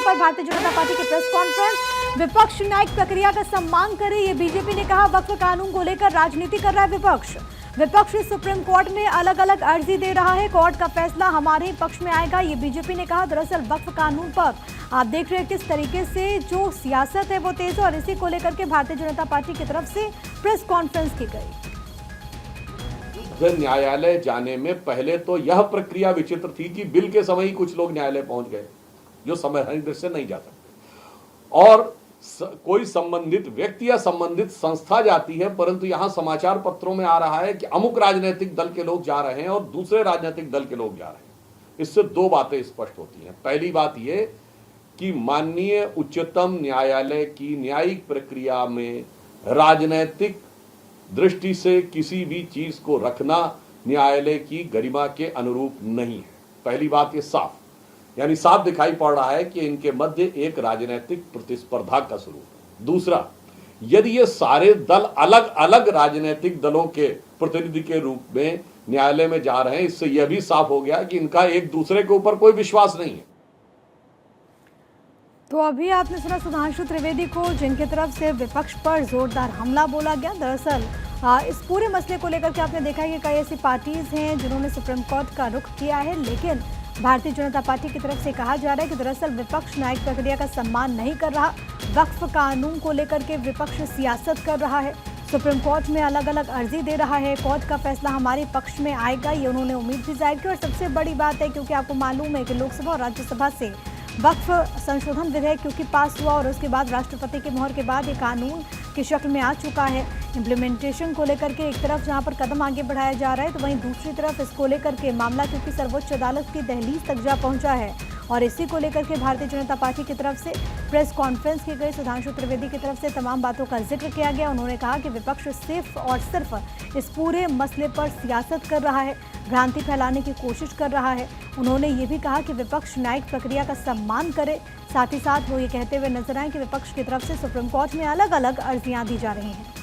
पर भारतीय जनता पार्टी की press conference. विपक्ष न्यायिक प्रक्रिया का सम्मान करे, ये बीजेपी ने कहा। वक्फ कानून को लेकर राजनीति कर रहा है विपक्ष सुप्रीम कोर्ट में अलग अलग अर्जी दे रहा है। कोर्ट का फैसला हमारे ही पक्ष में आएगा, ये बीजेपी ने कहा। दरअसल वक्फ कानून पर आप देख रहे हैं किस तरीके से जो सियासत है वो तेज है, और इसी को लेकर के भारतीय जनता पार्टी की तरफ से प्रेस कॉन्फ्रेंस की गई। न्यायालय जाने में पहले तो यह प्रक्रिया विचित्र थी कि बिल के समय ही कुछ लोग न्यायालय पहुंच गए जो संवैधानिक दृष्टि से नहीं जा सकते, और कोई संबंधित व्यक्ति या संबंधित संस्था जाती है, परंतु यहां समाचार पत्रों में आ रहा है कि अमुक राजनीतिक दल के लोग जा रहे हैं और दूसरे राजनीतिक दल के लोग जा रहे हैं। इससे दो बातें स्पष्ट होती हैं। पहली बात यह कि माननीय उच्चतम न्यायालय की न्यायिक प्रक्रिया में राजनैतिक दृष्टि से किसी भी चीज को रखना न्यायालय की गरिमा के अनुरूप नहीं है। पहली बात ये साफ, यानी साफ दिखाई पड़ रहा है कि इनके मध्य एक राजनीतिक प्रतिस्पर्धा का स्वरूप है। दूसरा, यदि ये सारे दल अलग अलग राजनीतिक दलों के प्रतिनिधि के रूप में न्यायालय में जा रहे हैं, इससे यह भी साफ हो गया कि इनका एक दूसरे के ऊपर कोई विश्वास नहीं है। तो अभी आपने सुना सुधांशु त्रिवेदी को, जिनकी तरफ से विपक्ष पर जोरदार हमला बोला गया। दरअसल इस पूरे मसले को लेकर के आपने देखा कि कई ऐसी पार्टीज हैं जिन्होंने सुप्रीम कोर्ट का रुख किया है, लेकिन भारतीय जनता पार्टी की तरफ से कहा जा रहा है कि दरअसल विपक्ष न्यायिक प्रक्रिया का सम्मान नहीं कर रहा। वक्फ कानून को लेकर के विपक्ष सियासत कर रहा है, सुप्रीम कोर्ट में अलग अलग अर्जी दे रहा है। कोर्ट का फैसला हमारे पक्ष में आएगा, ये उन्होंने उम्मीद भी जाहिर की। और सबसे बड़ी बात है, क्योंकि आपको मालूम है कि लोकसभा और राज्यसभा से वक्फ संशोधन विधेयक क्योंकि पास हुआ और उसके बाद राष्ट्रपति की मोहर के बाद ये कानून की शक्ल में आ चुका है। इम्प्लीमेंटेशन को लेकर के एक तरफ जहां पर कदम आगे बढ़ाया जा रहा है, तो वहीं दूसरी तरफ इसको लेकर के मामला क्योंकि सर्वोच्च अदालत की दहलीज तक जा पहुंचा है, और इसी को लेकर के भारतीय जनता पार्टी की तरफ से प्रेस कॉन्फ्रेंस की गई। सुधांशु त्रिवेदी की तरफ से तमाम बातों का जिक्र किया गया। उन्होंने कहा कि विपक्ष सिर्फ और सिर्फ इस पूरे मसले पर सियासत कर रहा है, भ्रांति फैलाने की कोशिश कर रहा है। उन्होंने ये भी कहा कि विपक्ष न्यायिक प्रक्रिया का सम्मान करे। साथ ही साथ वो ये कहते हुए नजर आए कि विपक्ष की तरफ से सुप्रीम कोर्ट में अलग अलग अर्जियां दी जा रही हैं।